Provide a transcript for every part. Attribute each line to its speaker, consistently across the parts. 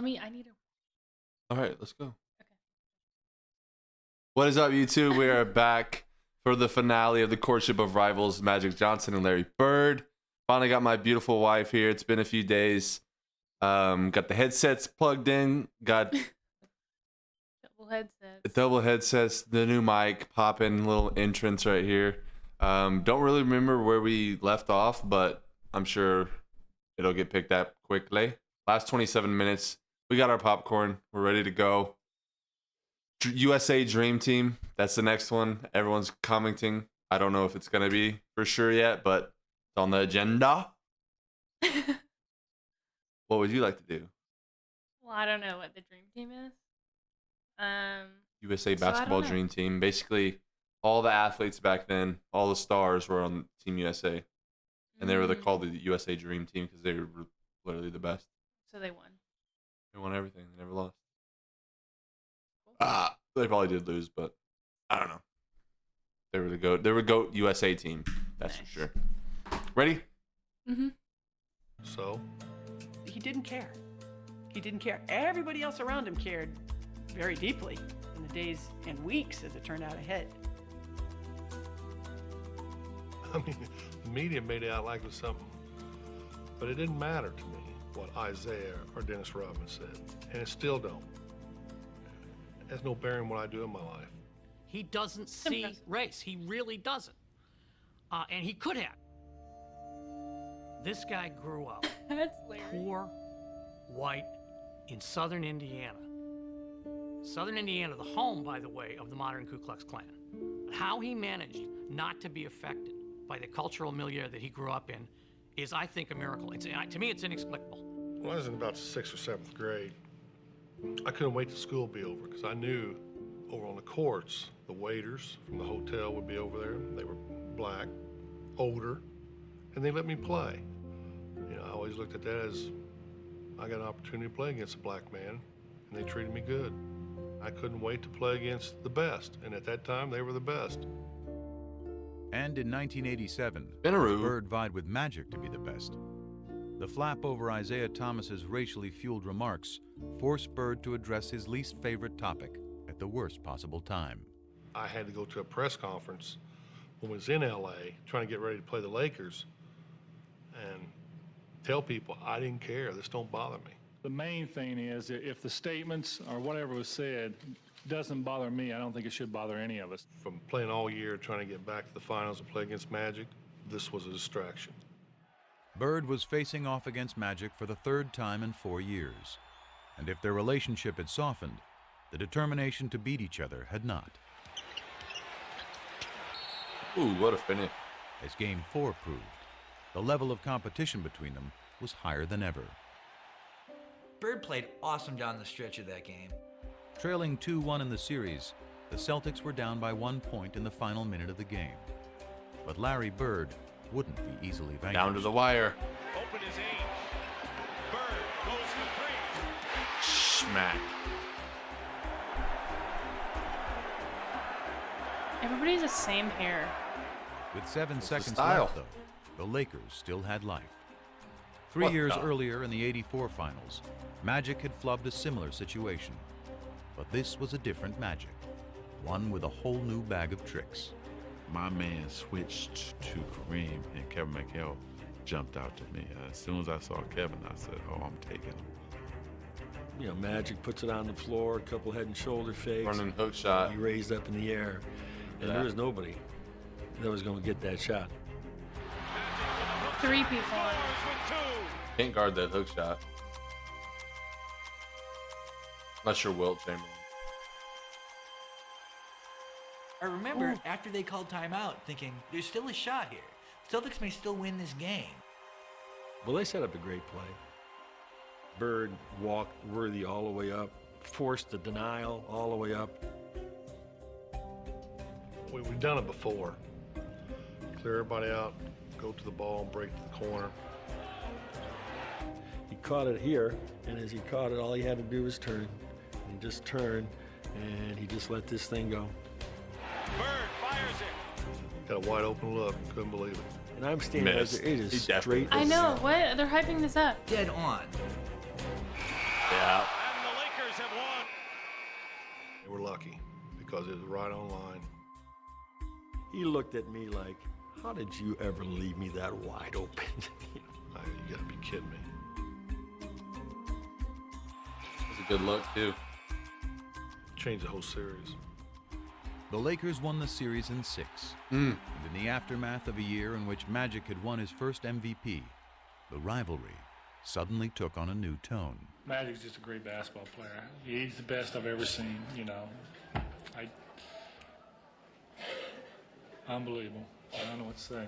Speaker 1: I need a.
Speaker 2: All right, let's go.
Speaker 1: Okay.
Speaker 2: What is up, YouTube? We are back for the finale of the Courtship of Rivals, Magic Johnson and Larry Bird. Finally got my beautiful wife here. It's been a few days. Got the headsets plugged in. Got double headsets. The new mic popping, little entrance right here. Don't really remember where we left off, but I'm sure it'll get picked up quickly. Last 27 minutes. We got our popcorn. We're ready to go. USA Dream Team. That's the next one. Everyone's commenting. I don't know if it's going to be for sure yet, but it's on the agenda. What would you like to do?
Speaker 1: Well, I don't know what the Dream Team is.
Speaker 2: USA Basketball Dream Team. Basically, all the athletes back then, all the stars were on Team USA. And they were called the USA Dream Team because they were literally the best.
Speaker 1: So they won.
Speaker 2: They won everything. They never lost. They probably did lose, but I don't know. They were the GOAT. They were GOAT USA team. That's for sure. Ready?
Speaker 1: Mm-hmm.
Speaker 3: So, he didn't care. He didn't care. Everybody else around him cared very deeply in the days and weeks as it turned out ahead.
Speaker 4: I mean, the media made it out like it was something, but it didn't matter to me what Isaiah or Dennis Rodman said, and it still don't. It has no bearing what I do in my life.
Speaker 5: He doesn't see race. He really doesn't. And he could have. This guy grew up poor, white, in southern Indiana. Southern Indiana, the home, by the way, of the modern Ku Klux Klan. How he managed not to be affected by the cultural milieu that he grew up in is, I think, a miracle. To me, it's inexplicable.
Speaker 4: When I was in about 6th or 7th grade, I couldn't wait till school would be over because I knew over on the courts, the waiters from the hotel would be over there. They were black, older, and they let me play. You know, I always looked at that as I got an opportunity to play against a black man, and they treated me good. I couldn't wait to play against the best, and at that time, they were the best.
Speaker 6: And in 1987,
Speaker 2: Bird
Speaker 6: vied with Magic to be the best. The flap over Isaiah Thomas's racially fueled remarks forced Bird to address his least favorite topic at the worst possible time.
Speaker 4: I had to go to a press conference when I was in LA trying to get ready to play the Lakers and tell people I didn't care, this don't bother me.
Speaker 7: The main thing is if the statements or whatever was said doesn't bother me, I don't think it should bother any of us.
Speaker 4: From playing all year trying to get back to the finals and play against Magic, this was a distraction.
Speaker 6: Bird was facing off against Magic for the third time in 4 years. And if their relationship had softened, the determination to beat each other had not.
Speaker 2: Ooh, what a finish.
Speaker 6: As Game 4 proved, the level of competition between them was higher than ever.
Speaker 8: Bird played awesome down the stretch of that game.
Speaker 6: Trailing 2-1 in the series, the Celtics were down by 1 point in the final minute of the game. But Larry Bird wouldn't be easily vanquished.
Speaker 2: Down to the wire.
Speaker 9: Open his aim. Bird goes for three.
Speaker 2: Smack.
Speaker 1: Everybody's the same hair.
Speaker 6: With 7 seconds
Speaker 2: style.
Speaker 6: left, though, the Lakers still had life. 3 years earlier in the '84 finals, Magic had flubbed a similar situation. But this was a different Magic, one with a whole new bag of tricks.
Speaker 10: My man switched to Kareem, and Kevin McHale jumped out to me. As soon as I saw Kevin, I said, oh, I'm taking him.
Speaker 11: You know, Magic puts it on the floor, a couple head and shoulder fakes.
Speaker 2: Running hook shot.
Speaker 11: He raised up in the air, and there was nobody that was going to get that shot.
Speaker 1: 3 people.
Speaker 2: Can't guard that hook shot. Unless you're Wilt Chamberlain.
Speaker 8: I remember after they called timeout thinking, there's still a shot here. Celtics may still win this game.
Speaker 11: Well, they set up a great play. Bird walked Worthy all the way up, forced the denial all the way up.
Speaker 4: We've done it before. Clear everybody out, go to the ball, and break to the corner.
Speaker 11: He caught it here, and as he caught it, all he had to do was turn. And just turn, and he just let this thing go.
Speaker 9: Bird fires it.
Speaker 4: Got a wide open look, couldn't believe it.
Speaker 11: And I'm standing right there. It is straight.
Speaker 1: I know. What? They're hyping this up.
Speaker 8: Dead on.
Speaker 2: Yeah.
Speaker 4: lucky because it was right on line.
Speaker 11: He looked at me like, how did you ever leave me that wide open?
Speaker 4: You gotta be kidding me.
Speaker 2: It's a good look, too.
Speaker 4: Changed the whole series.
Speaker 6: The Lakers won the series in 6. And in the aftermath of a year in which Magic had won his first MVP, the rivalry suddenly took on a new tone.
Speaker 7: Magic's just a great basketball player. He's the best I've ever seen, you know. Unbelievable. I don't know what to say.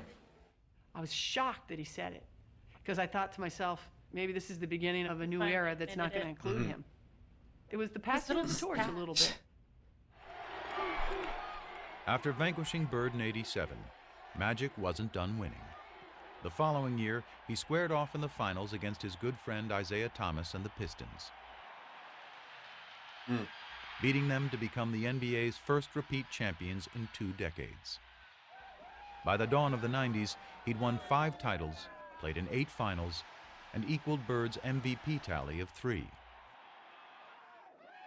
Speaker 3: I was shocked that he said it because I thought to myself, maybe this is the beginning of a new era that's not going to include him. It was the passing of the torch a little bit.
Speaker 6: After vanquishing Bird in '87, Magic wasn't done winning. The following year, he squared off in the finals against his good friend Isaiah Thomas and the Pistons, beating them to become the NBA's first repeat champions in 2 decades. By the dawn of the 90s, he'd won 5 titles, played in 8 finals, and equaled Bird's MVP tally of 3.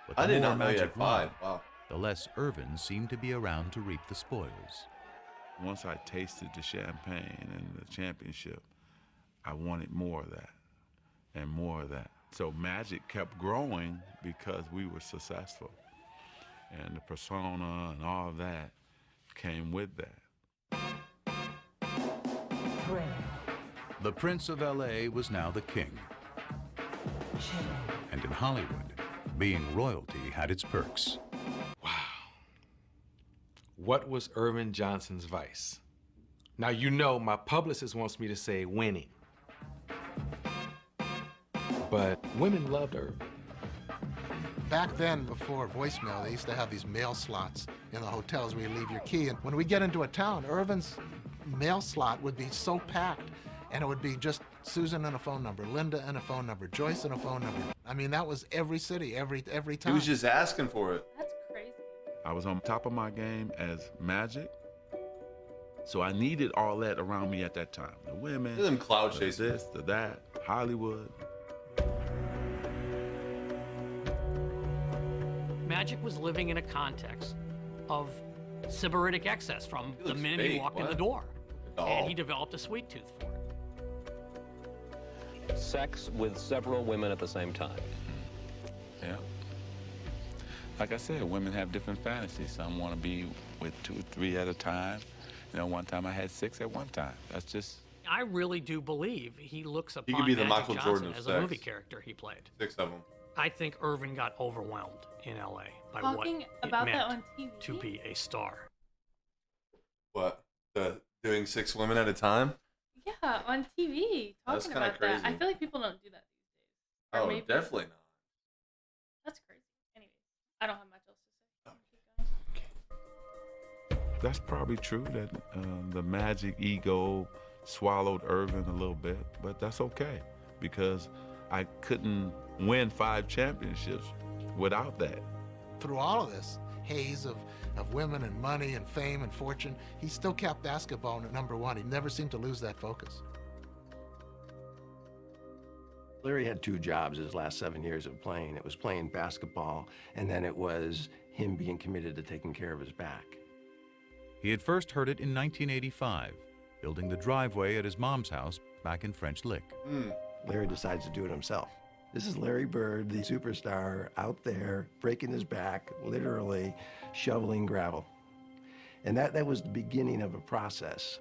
Speaker 6: But
Speaker 2: I
Speaker 6: the
Speaker 2: did
Speaker 6: more
Speaker 2: not know you
Speaker 6: Magic
Speaker 2: had 5.
Speaker 6: won,
Speaker 2: Wow.
Speaker 6: the less Irvin seemed to be around to reap the spoils.
Speaker 10: Once I tasted the champagne and the championship, I wanted more of that and more of that. So Magic kept growing because we were successful. And the persona and all of that came with that.
Speaker 6: The Prince of LA was now the king. And in Hollywood, being royalty had its perks.
Speaker 12: What was Irvin Johnson's vice? Now, you know my publicist wants me to say winning. But women loved Irvin.
Speaker 13: Back then, before voicemail, they used to have these mail slots in the hotels where you leave your key. And when we get into a town, Irvin's mail slot would be so packed, and it would be just Susan and a phone number, Linda and a phone number, Joyce and a phone number. I mean, that was every city, every time.
Speaker 2: He was just asking for it.
Speaker 1: That's crazy.
Speaker 10: I was on top of my game as Magic, so I needed all that around me at that time. The women,
Speaker 2: Them cloud
Speaker 10: the
Speaker 2: chasing.
Speaker 10: this, the that, Hollywood.
Speaker 5: Magic was living in a context of sybaritic excess from the
Speaker 2: looks
Speaker 5: minute he
Speaker 2: fake.
Speaker 5: walked in the
Speaker 2: What?
Speaker 5: door.
Speaker 2: doll.
Speaker 5: And he developed a sweet tooth for it.
Speaker 14: Sex with several women at the same time.
Speaker 10: Yeah. Like I said, women have different fantasies. Some want to be with 2 or 3 at a time. You know, one time I had 6 at one time. That's just...
Speaker 5: I really do believe he looks upon
Speaker 2: He could be the
Speaker 5: Magic
Speaker 2: Michael
Speaker 5: Johnson
Speaker 2: Jordan of
Speaker 5: as
Speaker 2: sex.
Speaker 5: a movie character he played.
Speaker 2: 6 of them.
Speaker 5: I think Irvin got overwhelmed in LA by what
Speaker 1: Talking
Speaker 5: it
Speaker 1: about
Speaker 5: meant
Speaker 1: that on TV?
Speaker 5: to be a star.
Speaker 2: What? Doing 6 women at a time?
Speaker 1: Yeah, on TV.
Speaker 2: That's
Speaker 1: Talking
Speaker 2: kinda
Speaker 1: about that. I
Speaker 2: crazy.
Speaker 1: feel like people don't do that these days. Or
Speaker 2: Oh,
Speaker 1: maybe-
Speaker 2: definitely not.
Speaker 1: That's crazy. Anyways, I don't have much else to say.
Speaker 10: That's probably true that the Magic ego swallowed Irvin a little bit, but that's okay because I couldn't win 5 championships without that.
Speaker 13: Through all of this haze of women and money and fame and fortune, he still kept basketball at #1. He never seemed to lose that focus.
Speaker 15: Larry had 2 jobs his last 7 years of playing. It was playing basketball, and then it was him being committed to taking care of his back.
Speaker 6: He had first heard it in 1985, building the driveway at his mom's house back in French Lick.
Speaker 15: Larry decides to do it himself. This is Larry Bird, the superstar, out there breaking his back, literally shoveling gravel. And that was the beginning of a process.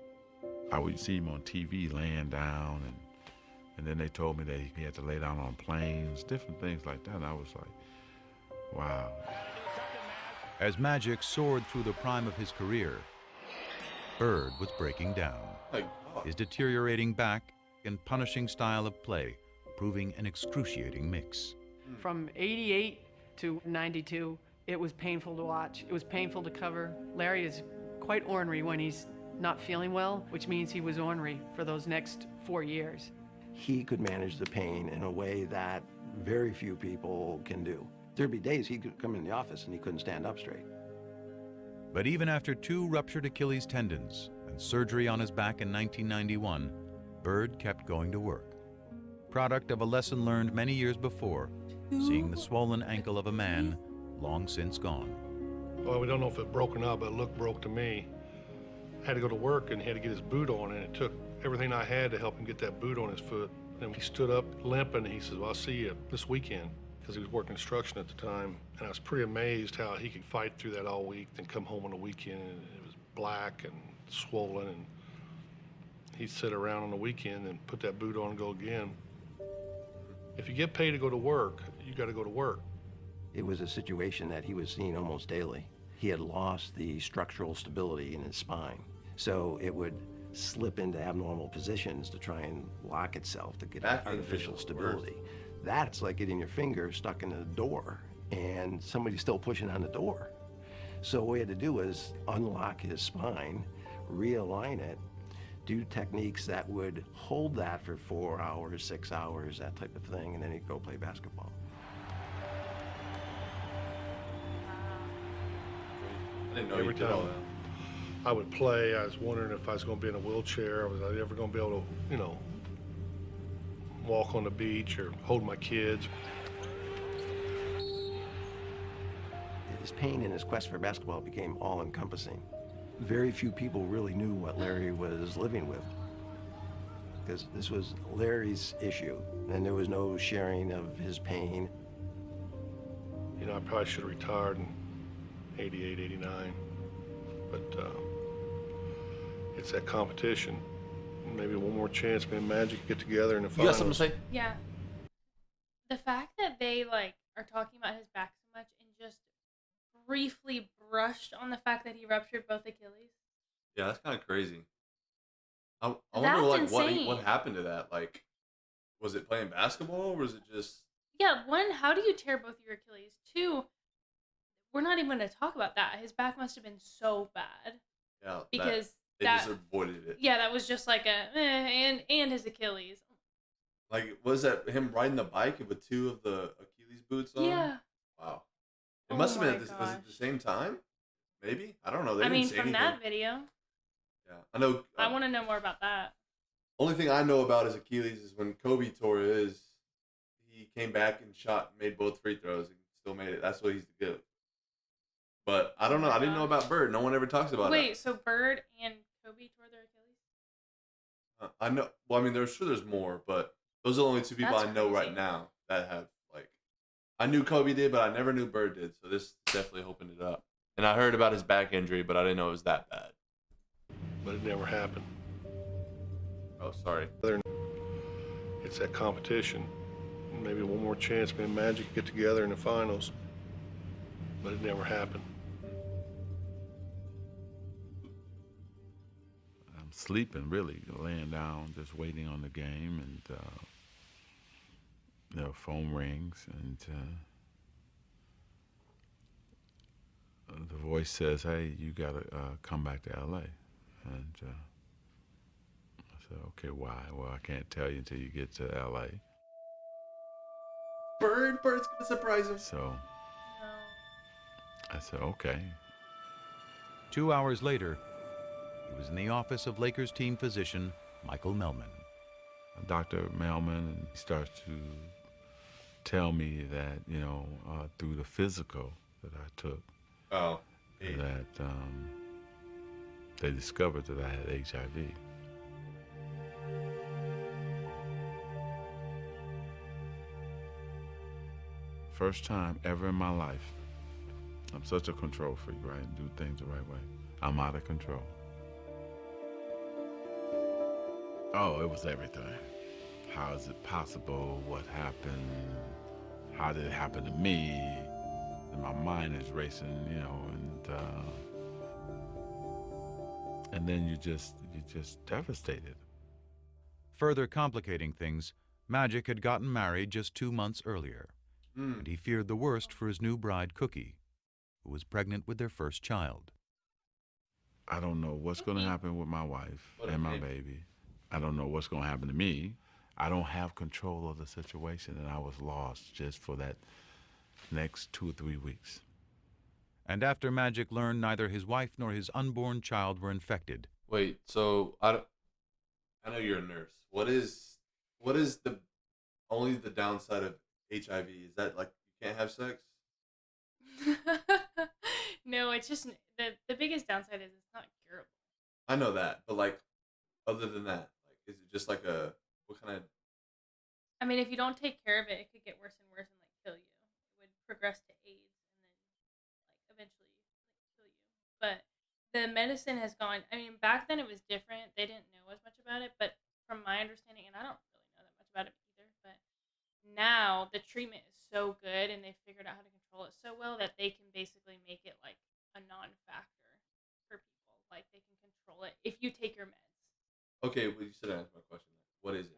Speaker 10: I would see him on TV laying down, and then they told me that he had to lay down on planes, different things like that. And I was like, wow.
Speaker 6: As Magic soared through the prime of his career, Bird was breaking down. His deteriorating back and punishing style of play proving an excruciating mix.
Speaker 3: From 88 to 92, it was painful to watch. It was painful to cover. Larry is quite ornery when he's not feeling well, which means he was ornery for those next 4 years.
Speaker 15: He could manage the pain in a way that very few people can do. There'd be days he could come in the office and he couldn't stand up straight.
Speaker 6: But even after 2 ruptured Achilles tendons and surgery on his back in 1991, Bird kept going to work. Product of a lesson learned many years before, seeing the swollen ankle of a man long since gone.
Speaker 4: Well, we don't know if it broke or not, but it looked broke to me. I had to go to work and he had to get his boot on, and it took everything I had to help him get that boot on his foot. And he stood up limping, and he says, well, I'll see you this weekend, because he was working construction at the time. And I was pretty amazed how he could fight through that all week, then come home on the weekend, and it was black and swollen, and he'd sit around on the weekend and put that boot on and go again. If you get paid to go to work, you got to go to work.
Speaker 15: It was a situation that he was seeing almost daily. He had lost the structural stability in his spine, so it would slip into abnormal positions to try and lock itself to get artificial stability. That's like getting your finger stuck in a door and somebody's still pushing on the door. So what we had to do was unlock his spine, realign it, do techniques that would hold that for 4 hours, 6 hours, that type of thing, and then he'd go play basketball.
Speaker 2: I didn't know
Speaker 4: Every
Speaker 2: you did all
Speaker 4: time
Speaker 2: that.
Speaker 4: I would play, I was wondering if I was going to be in a wheelchair. Was I ever going to be able to, you know, walk on the beach or hold my kids?
Speaker 15: His pain and his quest for basketball became all-encompassing. Very few people really knew what Larry was living with, because this was Larry's issue, and there was no sharing of his pain.
Speaker 4: You know, I probably should have retired in 88, 89, but it's that competition. Maybe one more chance, me and Magic get together in the finals.
Speaker 2: You got something to say?
Speaker 1: Yeah. The fact that they like are talking about his back so much and just briefly brushed on the fact that he ruptured both Achilles.
Speaker 2: Yeah, that's kind of crazy. I wonder like
Speaker 1: insane.
Speaker 2: what happened to that. Like, was it playing basketball or was it just?
Speaker 1: Yeah, one, how do you tear both your Achilles? Two, we're not even going to talk about that. His back must have been so bad.
Speaker 2: Yeah,
Speaker 1: because
Speaker 2: they just avoided it.
Speaker 1: Yeah, that was just like a and his Achilles.
Speaker 2: Like, was that him riding the bike with two of the Achilles boots on?
Speaker 1: Yeah.
Speaker 2: Wow. It must have been was it the same time? Maybe? I don't know. They didn't say
Speaker 1: from
Speaker 2: anything.
Speaker 1: that video.
Speaker 2: Yeah, I know.
Speaker 1: I want to know more about that.
Speaker 2: Only thing I know about his Achilles is when Kobe tore his, he came back and made both free throws and still made it. That's what he's good. But I don't know. I didn't know about Bird. No one ever talks about it.
Speaker 1: Wait, so Bird and Kobe tore their Achilles?
Speaker 2: I know. Well, I mean, there's more, but those are the only two people
Speaker 1: That's
Speaker 2: I know
Speaker 1: crazy.
Speaker 2: right now that have like. I knew Kobe did, but I never knew Bird did. So this definitely opened it up. And I heard about his back injury, but I didn't know it was that bad.
Speaker 4: But it never happened.
Speaker 2: Oh, sorry.
Speaker 4: It's that competition. Maybe one more chance, me and Magic get together in the finals. But it never happened.
Speaker 10: I'm sleeping, really, laying down, just waiting on the game, and phone rings, and the voice says, "Hey, you gotta come back to L.A." And I said, "Okay, why?" "Well, I can't tell you until you get to L.A."
Speaker 2: Bird's gonna surprise him.
Speaker 10: So I said, "Okay."
Speaker 6: 2 hours later, he was in the office of Lakers team physician Michael Melman.
Speaker 10: Dr. Melman starts to tell me that, through the physical that I took, that they discovered that I had HIV. First time ever in my life, I'm such a control freak, right? And do things the right way. I'm out of control. Oh, it was everything. How is it possible? What happened? How did it happen to me? And my mind is racing, and then you're just devastated.
Speaker 6: Further complicating things, Magic had gotten married just 2 months earlier, and he feared the worst for his new bride, Cookie, who was pregnant with their first child.
Speaker 10: I don't know what's going to happen with my wife and my baby. I don't know what's going to happen to me. I don't have control of the situation, and I was lost just for that next 2 or 3 weeks.
Speaker 6: And after Magic learned neither his wife nor his unborn child were infected.
Speaker 2: Wait, so I know you're a nurse. What is the only the downside of HIV? Is that like you can't have sex?
Speaker 1: No, it's just the biggest downside is it's not curable.
Speaker 2: I know that, but like, other than that, like, is it just like what kind of?
Speaker 1: I mean, if you don't take care of it, it could get worse and worse and like kill you. It would progress to AIDS and then like eventually like kill you. But the medicine has gone. I mean, back then it was different. They didn't know as much about it, but from my understanding, and I don't really know that much about it either, but now the treatment is so good and they've figured out how to control it so well that they can basically make it like a non-factor for people. Like they can control it if you take your meds.
Speaker 2: Okay, well, you said answer my question. Like, what is it?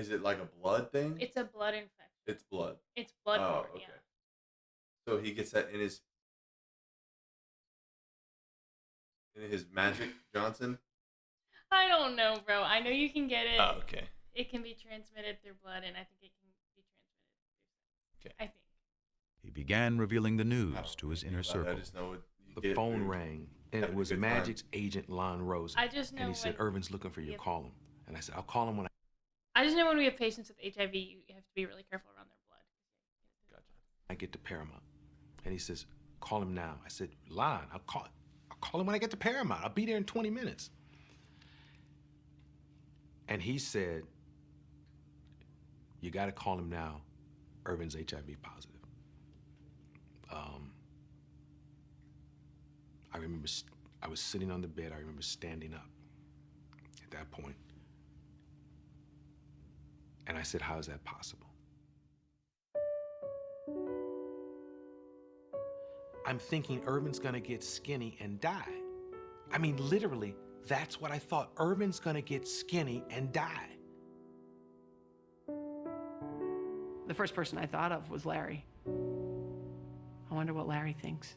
Speaker 2: Is it like a blood thing?
Speaker 1: It's a blood infection.
Speaker 2: It's blood.
Speaker 1: It's bloodborne.
Speaker 2: Oh, okay.
Speaker 1: Yeah.
Speaker 2: So he gets that in his Magic Johnson.
Speaker 1: I don't know, bro. I know you can get it.
Speaker 2: Oh, okay.
Speaker 1: It can be transmitted through blood, and I think it can be transmitted through sex.
Speaker 2: Okay.
Speaker 1: I think.
Speaker 6: He began revealing the news to his inner circle.
Speaker 2: I just know
Speaker 12: The phone rang, and it was Magic's agent, Lon Rose.
Speaker 1: I just know
Speaker 12: and he said, Irvin's looking for you, call him. And I said, I'll call him when
Speaker 1: I just know when we have patients with HIV, you have to be really careful around their blood.
Speaker 12: I get to Paramount. And he says, call him now. I said, Lon, I'll call him when I get to Paramount. I'll be there in 20 minutes. And he said, you got to call him now. Irvin's HIV positive. I remember I was sitting on the bed. I remember standing up at that point. And I said, how is that possible? I'm thinking Irvin's gonna get skinny and die. I mean, literally, that's what I thought. Irvin's gonna get skinny and die.
Speaker 3: The first person I thought of was Larry. I wonder what Larry thinks.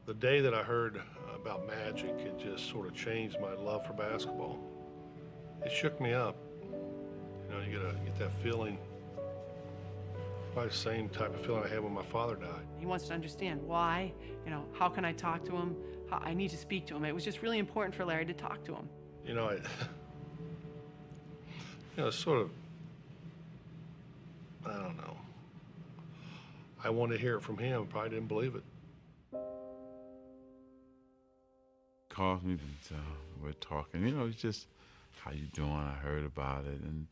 Speaker 4: The day that I heard about Magic, it just sort of changed my love for basketball. It shook me up. You know, you get that feeling, probably the same type of feeling I had when my father died.
Speaker 3: He wants to understand why, how can I talk to him? I need to speak to him. It was just really important for Larry to talk to him.
Speaker 4: You know, sort of, I don't know. I wanted to hear it from him, probably didn't believe it.
Speaker 10: Calls me and we're talking. It's just, how you doing? I heard about it, and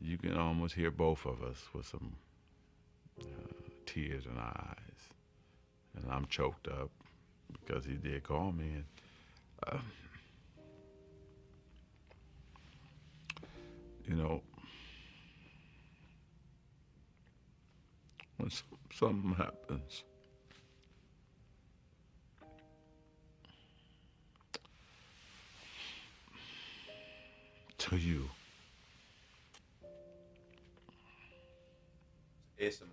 Speaker 10: you can almost hear both of us with some tears in our eyes, and I'm choked up because he did call me, and when something happens, to you,
Speaker 2: ASMR.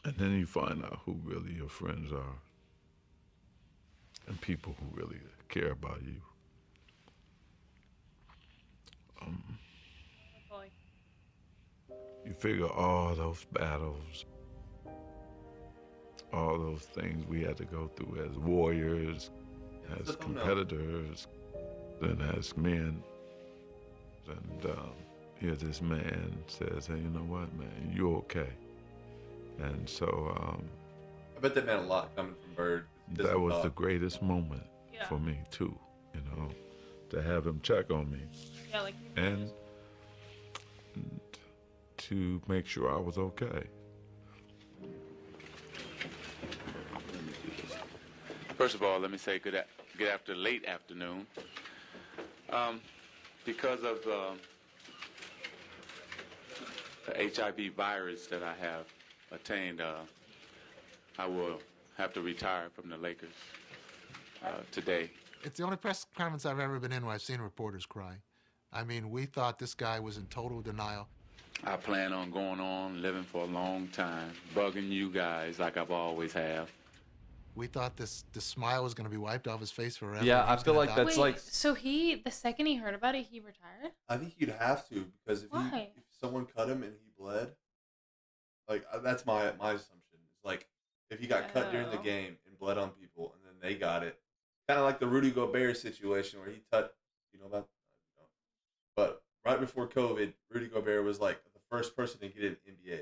Speaker 10: and then you find out who really your friends are and people who really care about you. You figure all those battles, all those things we had to go through as warriors, as competitors, and as men. And here this man says, hey, you know what, man, you're okay. And so
Speaker 2: I bet that meant a lot coming from Bird.
Speaker 10: That was the greatest moment for me too, to have him check on me.
Speaker 1: Yeah, like
Speaker 10: and to make sure I was okay.
Speaker 16: First of all, let me say good late afternoon. Because of the HIV virus that I have attained, I will have to retire from the Lakers today.
Speaker 13: It's the only press conference I've ever been in where I've seen reporters cry. I mean, we thought this guy was in total denial.
Speaker 16: I plan on going on, living for a long time, bugging you guys like I've always have.
Speaker 13: We thought the smile was going to be wiped off his face forever.
Speaker 2: Yeah, I feel like that's like.
Speaker 1: So the second he heard about it, he retired?
Speaker 2: I think you'd have to, because if someone cut him and he bled, like that's my assumption. It's like if he got cut during the game and bled on people, and then they got it, kind of like the Rudy Gobert situation where he touched, you know about, but right before COVID, Rudy Gobert was like the first person to get in NBA,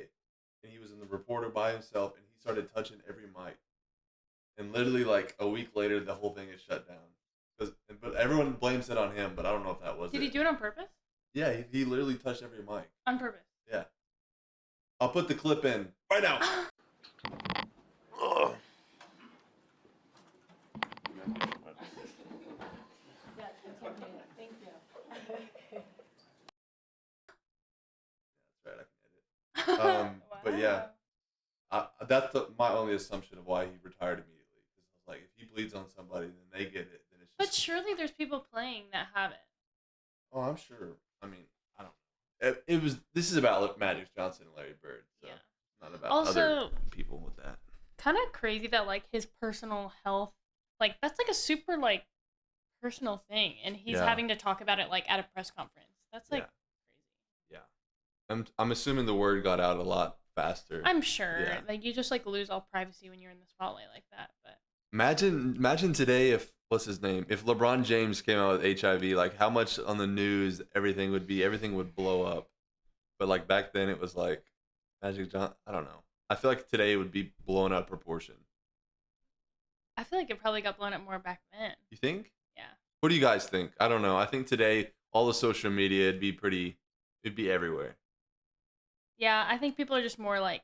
Speaker 2: and he was in the reporter by himself, and he started touching every mic, and literally like a week later, the whole thing is shut down. But everyone blames it on him, but I don't know if that was
Speaker 1: Did
Speaker 2: it.
Speaker 1: he do it on purpose?
Speaker 2: Yeah, he literally touched every mic.
Speaker 1: On purpose.
Speaker 2: Yeah. I'll put the clip in right now.
Speaker 1: Thank you.
Speaker 2: That's right, I can edit. But yeah, that's my only assumption of why he retired immediately. Because I was like, if he bleeds on somebody, then they get it. Then it's just.
Speaker 1: But surely there's people playing that have it.
Speaker 2: Oh, I'm sure. I mean, I don't know. It was. This is about Magic Johnson and Larry Bird, so not about other people with that.
Speaker 1: Kind of crazy that like his personal health, like that's like a super like personal thing, and he's having to talk about it like at a press conference. That's like
Speaker 2: crazy. Yeah. I'm assuming the word got out a lot faster.
Speaker 1: I'm sure. Yeah. Like you just like lose all privacy when you're in the spotlight like that. But
Speaker 2: imagine today if what's his name? If LeBron James came out with HIV, like how much on the news everything would blow up. But like back then it was like Magic Johnson. I don't know. I feel like today it would be blown out of proportion.
Speaker 1: I feel like it probably got blown up more back then.
Speaker 2: You think?
Speaker 1: Yeah.
Speaker 2: What do you guys think? I don't know. I think today all the social media it'd be everywhere.
Speaker 1: Yeah, I think people are just more like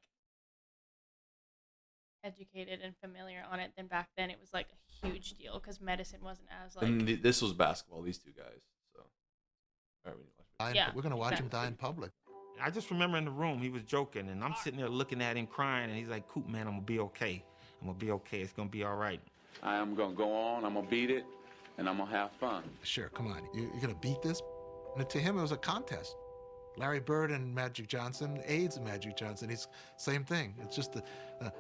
Speaker 1: educated and familiar on it than back then. It was like a huge deal because medicine wasn't as like.
Speaker 2: And this was basketball. These two guys. So. All right, we need to watch
Speaker 13: Yeah, we're gonna watch him die in public.
Speaker 17: I just remember in the room he was joking, and I'm sitting there looking at him crying, and he's like, "Coop, man, I'm gonna be okay. I'm gonna be okay. It's gonna be all right."
Speaker 16: I am gonna go on. I'm gonna beat it, and I'm gonna have fun.
Speaker 13: Sure, come on. You're gonna beat this? And to him, it was a contest. Larry Bird and Magic Johnson, AIDS and Magic Johnson. It's same thing. It's just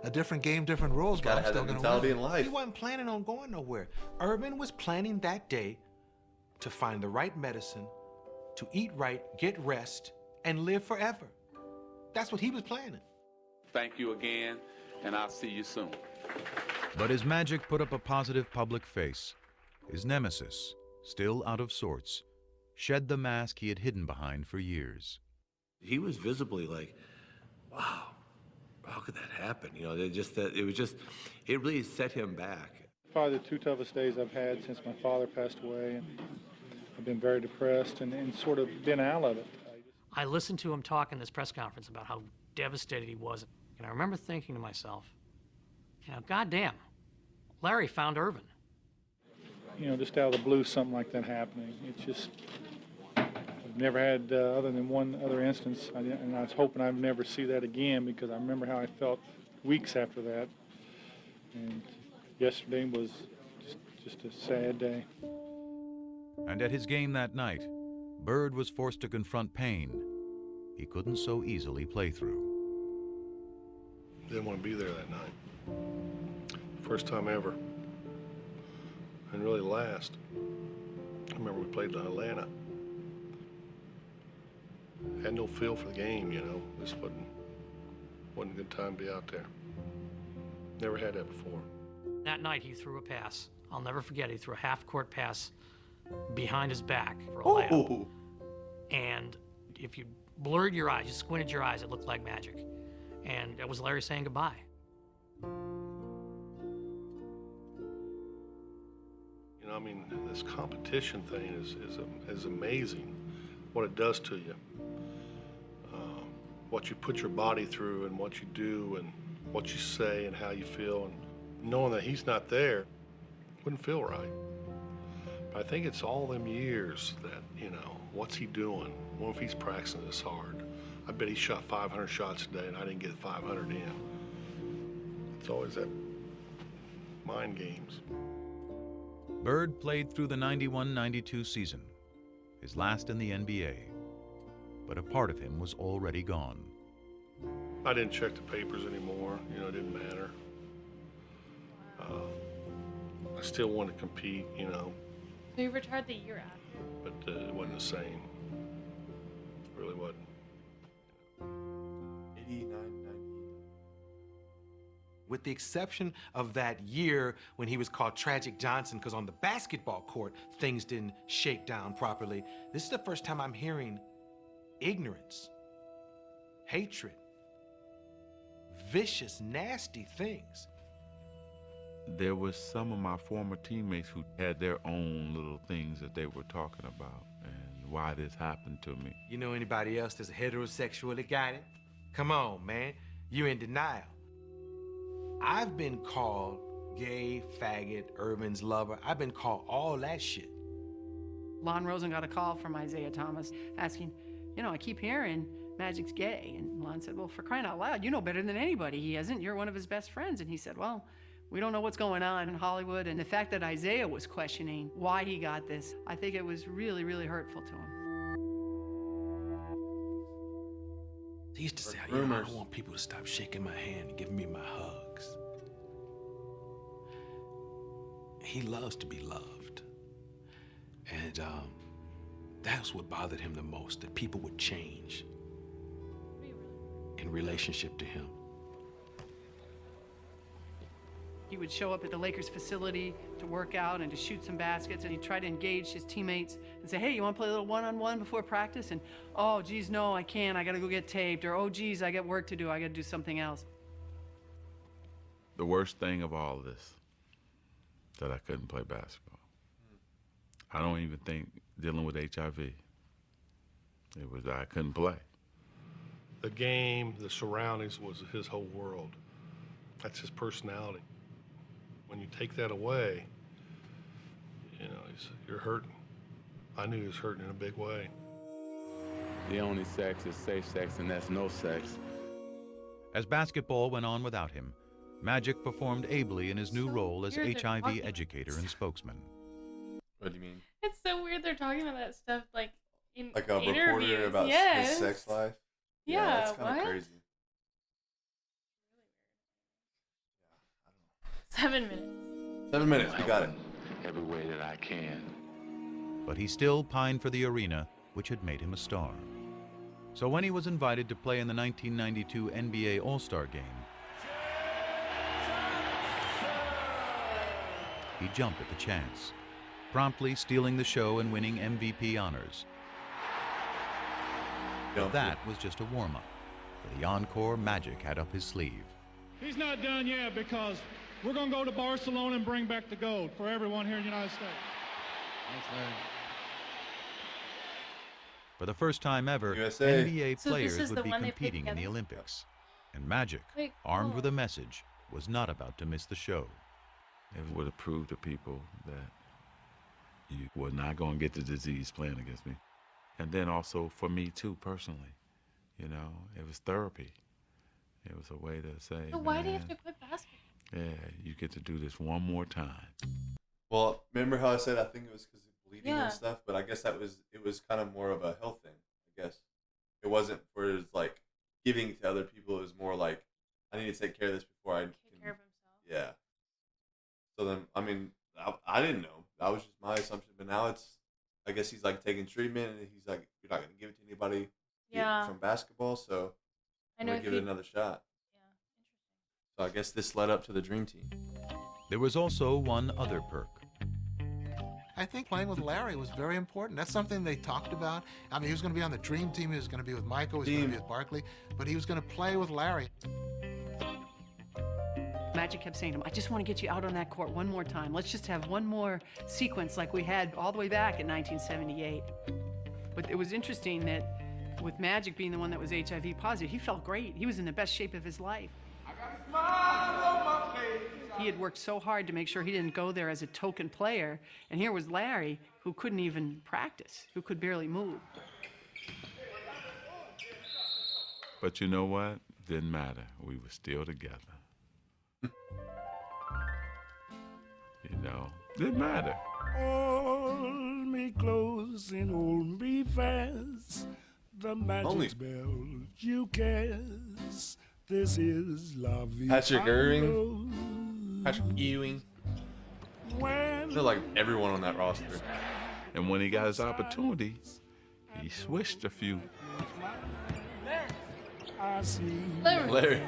Speaker 13: a different game, different rules.
Speaker 2: You gotta
Speaker 13: but I'm
Speaker 2: have
Speaker 13: still
Speaker 2: that
Speaker 13: gonna
Speaker 2: mentality
Speaker 13: win.
Speaker 2: in life.
Speaker 12: He wasn't planning on going nowhere. Urban was planning that day to find the right medicine, to eat right, get rest, and live forever. That's what he was planning.
Speaker 16: Thank you again, and I'll see you soon.
Speaker 6: But as Magic put up a positive public face, his nemesis, still out of sorts, shed the mask he had hidden behind for years.
Speaker 11: He was visibly like, wow, how could that happen? You know, it really set him back.
Speaker 7: Probably the two toughest days I've had since my father passed away, and I've been very depressed and sort of been out of it.
Speaker 5: I listened to him talk in this press conference about how devastated he was, and I remember thinking to myself, you know, goddamn, Larry found Irvin.
Speaker 7: You know, just out of the blue, something like that happening. It's just, I've never had, other than one other instance, and I was hoping I'd never see that again because I remember how I felt weeks after that. And yesterday was just a sad day.
Speaker 6: And at his game that night, Bird was forced to confront pain he couldn't so easily play through.
Speaker 4: Didn't want to be there that night. First time ever. And really last. I remember we played in Atlanta. Had no feel for the game, you know. This wasn't a good time to be out there. Never had that before.
Speaker 5: That night he threw a pass. I'll never forget, he threw a half-court pass behind his back for a layup. And if you blurred your eyes, you squinted your eyes, it looked like magic. And that was Larry saying goodbye.
Speaker 4: You know, I mean, this competition thing is amazing, what it does to you. What you put your body through and what you do and what you say and how you feel, and knowing that he's not there wouldn't feel right. But I think it's all them years that, you know, what's he doing? What if he's practicing this hard? I bet he shot 500 shots a day and I didn't get 500 in. It's always that mind games.
Speaker 6: Bird played through the 91-92 season, his last in the NBA. But a part of him was already gone.
Speaker 4: I didn't check the papers anymore. You know, it didn't matter. I still wanted to compete, you know.
Speaker 1: So you retired the year after?
Speaker 4: But it wasn't the same. It really wasn't.
Speaker 2: 89, 90.
Speaker 12: With the exception of that year when he was called Tragic Johnson because on the basketball court, things didn't shake down properly, this is the first time I'm hearing ignorance, hatred, vicious, nasty things.
Speaker 10: There was some of my former teammates who had their own little things that they were talking about and why this happened to me.
Speaker 12: You know anybody else that's heterosexual that got it? Come on, man. You're in denial. I've been called gay, faggot, Urban's lover. I've been called all that shit.
Speaker 3: Lon Rosen got a call from Isaiah Thomas asking, I keep hearing Magic's gay. And Lon said, well, for crying out loud, you know better than anybody he isn't. You're one of his best friends. And he said, well, we don't know what's going on in Hollywood. And the fact that Isaiah was questioning why he got this, I think it was really, really hurtful to him.
Speaker 12: He used to say, I don't want people to stop shaking my hand and giving me my hugs. He loves to be loved. And that's what bothered him the most, that people would change in relationship to him.
Speaker 3: He would show up at the Lakers facility to work out and to shoot some baskets, and he'd try to engage his teammates and say, hey, you want to play a little one-on-one before practice? And, oh, geez, no, I can't. I got to go get taped. Or, oh, geez, I got work to do. I got to do something else.
Speaker 10: The worst thing of all of this, that I couldn't play basketball. I don't even think dealing with HIV. It was I couldn't play.
Speaker 4: The game, the surroundings was his whole world. That's his personality. When you take that away, you're hurting. I knew he was hurting in a big way.
Speaker 16: The only sex is safe sex, and that's no sex.
Speaker 6: As basketball went on without him, Magic performed ably in his new role as HIV educator and spokesman.
Speaker 2: What do you mean?
Speaker 1: It's so weird they're talking about that stuff in
Speaker 2: like a
Speaker 1: interviews.
Speaker 2: reporter about
Speaker 1: yes.
Speaker 2: his sex life.
Speaker 1: Yeah,
Speaker 2: that's kind of crazy.
Speaker 1: 7 minutes.
Speaker 2: 7 minutes, we got it.
Speaker 16: Every way that I can.
Speaker 6: But he still pined for the arena, which had made him a star. So when he was invited to play in the 1992 NBA All-Star Game, he jumped at the chance, promptly stealing the show and winning MVP honors. But that was just a warm-up. For the encore, Magic had up his sleeve.
Speaker 18: He's not done yet because we're going to go to Barcelona and bring back the gold for everyone here in the United States.
Speaker 8: Thanks, Larry.
Speaker 6: For the first time ever,
Speaker 2: USA.
Speaker 6: NBA players would be competing in the Olympics. And Magic, armed with a message, was not about to miss the show.
Speaker 10: It would have proved to people that you were not going to get the disease playing against me. And then also for me too, personally, it was therapy. It was a way to say,
Speaker 1: So why do you have to quit basketball?
Speaker 10: Yeah, you get to do this one more time.
Speaker 2: Well, remember how I said I think it was because of bleeding and stuff, but I guess it was kind of more of a health thing. I guess it wasn't for his giving to other people. It was more like I need to take care of this before I can
Speaker 1: take care of himself.
Speaker 2: Yeah. So then, I didn't know. That was just my assumption. But now I guess he's taking treatment, and he's like, you're not gonna give it to anybody. From basketball, so I'm gonna give it another shot. So I guess this led up to the Dream Team.
Speaker 6: There was also one other perk.
Speaker 13: I think playing with Larry was very important. That's something they talked about. He was going to be on the Dream Team. He was going to be with Michael. He was going to be with Barkley. But he was going to play with Larry.
Speaker 3: Magic kept saying to him, I just want to get you out on that court one more time. Let's just have one more sequence like we had all the way back in 1978. But it was interesting that with Magic being the one that was HIV positive, he felt great. He was in the best shape of his life. He had worked so hard to make sure he didn't go there as a token player, and here was Larry, who couldn't even practice, who could barely move.
Speaker 10: But you know what? Didn't matter. We were still together. Didn't matter.
Speaker 19: Hold me close and hold me fast. The magic spell you cast. This is La Vie.
Speaker 2: Patrick Ewing. They're like everyone on that roster.
Speaker 10: And when he got his opportunity, he switched a few.
Speaker 2: Larry.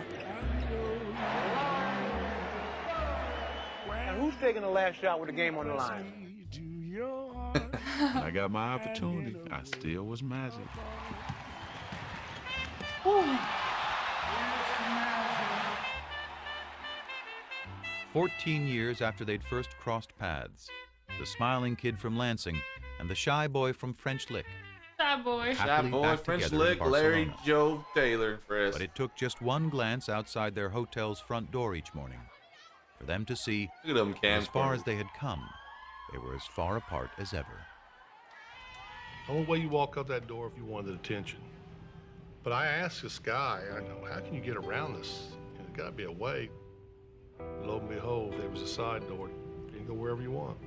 Speaker 20: Now, who's taking the last shot with the game on the line?
Speaker 10: I got my opportunity. I still was Magic.
Speaker 1: Ooh.
Speaker 6: 14 years after they'd first crossed paths, the smiling kid from Lansing and the shy boy from French Lick
Speaker 1: Shy boy.
Speaker 6: happily back
Speaker 2: French
Speaker 6: together in
Speaker 2: Lick,
Speaker 6: Barcelona.
Speaker 2: Larry, Joe, Taylor, Chris.
Speaker 6: But it took just one glance outside their hotel's front door each morning for them to see
Speaker 2: Look at them
Speaker 6: that as far
Speaker 2: camcorders.
Speaker 6: as they had come, they were as far apart as ever.
Speaker 4: The only way you walk up that door if you wanted attention. But I asked this guy, I go, how can you get around this? There's got to be a way. Lo and behold, there was a side door. You can go wherever you want.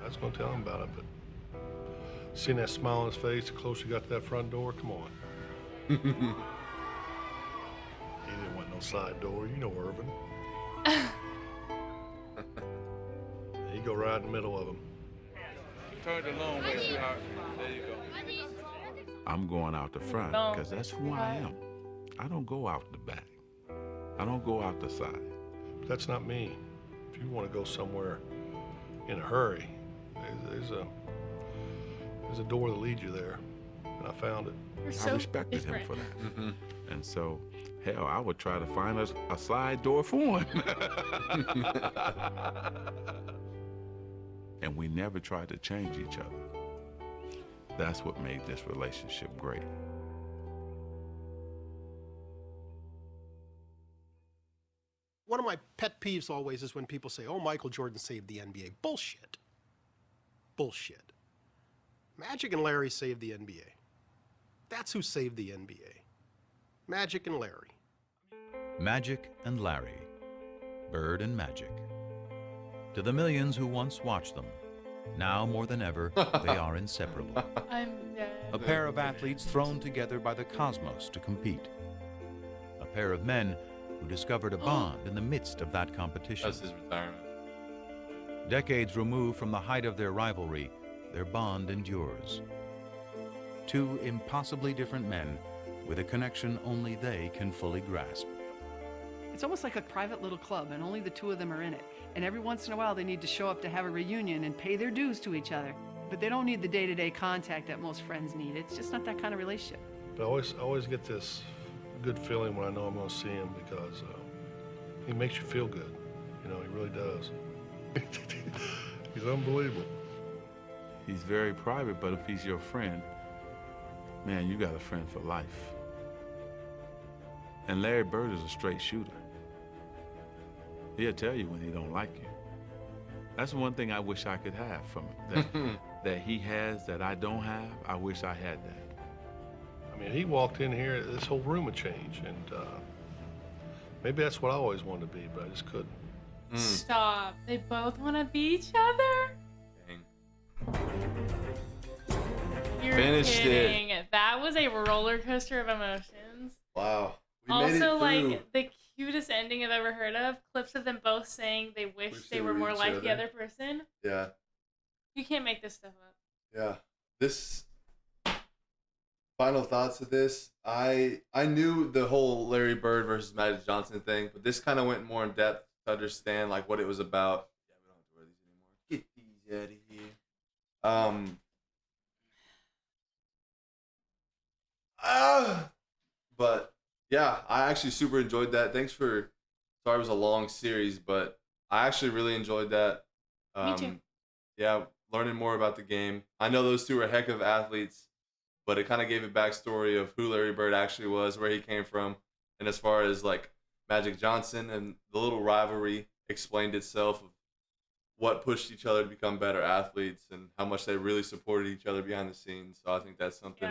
Speaker 4: I was going to tell him about it, but seeing that smile on his face, the closer you got to that front door, come on. He didn't want no side door, you know Irvin. You go right in the middle of them.
Speaker 10: Turn the long way, sweetheart. There you go. I'm going out the front because that's who I am. I don't go out the back. I don't go out the side.
Speaker 4: But that's not me. If you want to go somewhere in a hurry, there's a door that leads you there, and I found it.
Speaker 10: I respected him for that. And so, hell, I would try to find a side door for him. And we never tried to change each other. That's what made this relationship great.
Speaker 21: One of my pet peeves always is when people say, oh, Michael Jordan saved the NBA. Bullshit. Bullshit. Magic and Larry saved the NBA. That's who saved the NBA. Magic and Larry.
Speaker 6: Magic and Larry. Bird and Magic. To the millions who once watched them, now more than ever, they are inseparable.
Speaker 1: I'm dead.
Speaker 6: A pair of athletes thrown together by the cosmos to compete. A pair of men who discovered a bond in the midst of that competition.
Speaker 2: That's his retirement.
Speaker 6: Decades removed from the height of their rivalry, their bond endures. Two impossibly different men with a connection only they can fully grasp.
Speaker 3: It's almost like a private little club, and only the two of them are in it. And every once in a while, they need to show up to have a reunion and pay their dues to each other. But they don't need the day-to-day contact that most friends need. It's just not that kind of relationship.
Speaker 4: But I always get this good feeling when I know I'm going to see him because he makes you feel good. You know, he really does. He's unbelievable.
Speaker 10: He's very private, but if he's your friend, man, you got a friend for life. And Larry Bird is a straight shooter. He'll tell you when he don't like you. That's one thing I wish I could have from him. That he has that I don't have, I wish I had that.
Speaker 4: I mean, he walked in here, this whole room would change, and maybe that's what I always wanted to be, but I just couldn't.
Speaker 1: Stop. They both want to be each other? You're
Speaker 2: Finished
Speaker 1: kidding. That was a roller coaster of emotions.
Speaker 2: Wow. We
Speaker 1: also,
Speaker 2: made it through.
Speaker 1: like, the cutest ending I've ever heard of. Clips of them both saying they wish they were more
Speaker 2: each
Speaker 1: like the
Speaker 2: other.
Speaker 1: other person.
Speaker 2: Yeah.
Speaker 1: You can't make this stuff up.
Speaker 2: Yeah. This final thoughts of this. I knew the whole Larry Bird versus Magic Johnson thing, but this kind of went more in depth to understand like what it was about. Yeah, we don't have to wear these anymore. Get these out of here. But yeah, I actually super enjoyed that. Thanks for. Sorry, it was a long series, but I actually really enjoyed that.
Speaker 1: Me too.
Speaker 2: Yeah, learning more about the game. I know those two are heck of athletes, but it kind of gave a backstory of who Larry Bird actually was, where he came from, and as far as like Magic Johnson and the little rivalry explained itself of what pushed each other to become better athletes and how much they really supported each other behind the scenes. So I think that's something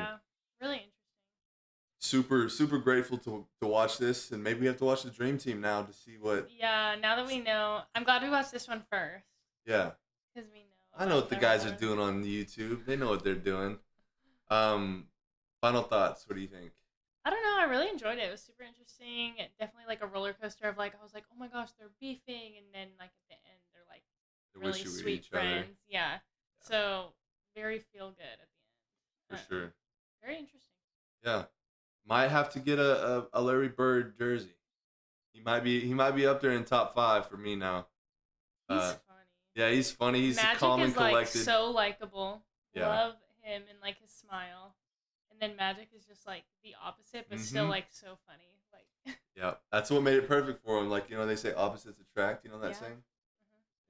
Speaker 1: Really interesting.
Speaker 2: super grateful to watch this, and maybe we have to watch the Dream Team now to see what.
Speaker 1: Yeah, now that we know, I'm glad we watched this one first.
Speaker 2: Yeah.
Speaker 1: Because we know.
Speaker 2: I know what the guys are doing on YouTube. They know what they're doing. Final thoughts. What do you think?
Speaker 1: I don't know. I really enjoyed it. It was super interesting. Definitely like a roller coaster of like, I was like, oh my gosh, they're beefing. And then like at the end, they're like
Speaker 2: They
Speaker 1: really
Speaker 2: wish you were
Speaker 1: sweet
Speaker 2: each other.
Speaker 1: friends. Yeah. So very feel good at the end.
Speaker 2: For sure.
Speaker 1: Very interesting.
Speaker 2: Yeah. Might have to get a Larry Bird jersey. He might be up there in top 5 for me now.
Speaker 1: He's funny.
Speaker 2: Yeah, he's funny. He's
Speaker 1: Magic
Speaker 2: calm and
Speaker 1: is like
Speaker 2: collected.
Speaker 1: so likable.
Speaker 2: Yeah.
Speaker 1: Love him and like his smile. And then Magic is just like the opposite, but still like so funny. Like
Speaker 2: Yeah, that's what made it perfect for him. Like, you know, they say opposites attract. You know that saying?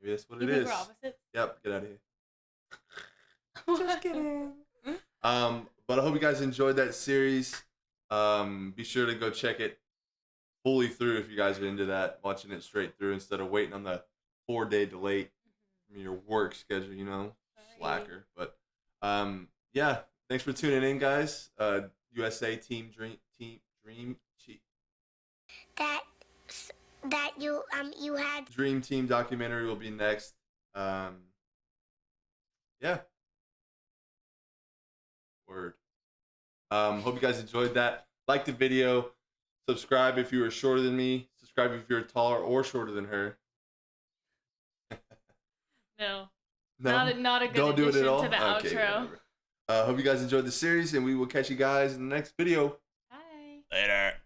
Speaker 2: Maybe that's what
Speaker 1: You
Speaker 2: it
Speaker 1: think
Speaker 2: is.
Speaker 1: we're opposites?
Speaker 2: Yep. Get out of here. Just kidding. But I hope you guys enjoyed that series. Be sure to go check it fully through if you guys are into that, watching it straight through instead of waiting on the 4-day delay from your work schedule, you know, slacker. But yeah, thanks for tuning in, guys. USA Team Dream Cheat.
Speaker 9: That you had.
Speaker 2: Dream Team documentary will be next. Yeah. Word. Hope you guys enjoyed that. Like the video. Subscribe if you are shorter than me. Subscribe if you're taller or shorter than her.
Speaker 1: No.
Speaker 2: No?
Speaker 1: Not a good
Speaker 2: Don't do it at
Speaker 1: addition
Speaker 2: all?
Speaker 1: to the
Speaker 2: Okay,
Speaker 1: outro.
Speaker 2: whatever. Hope you guys enjoyed the series, and we will catch you guys in the next video.
Speaker 1: Bye.
Speaker 2: Later.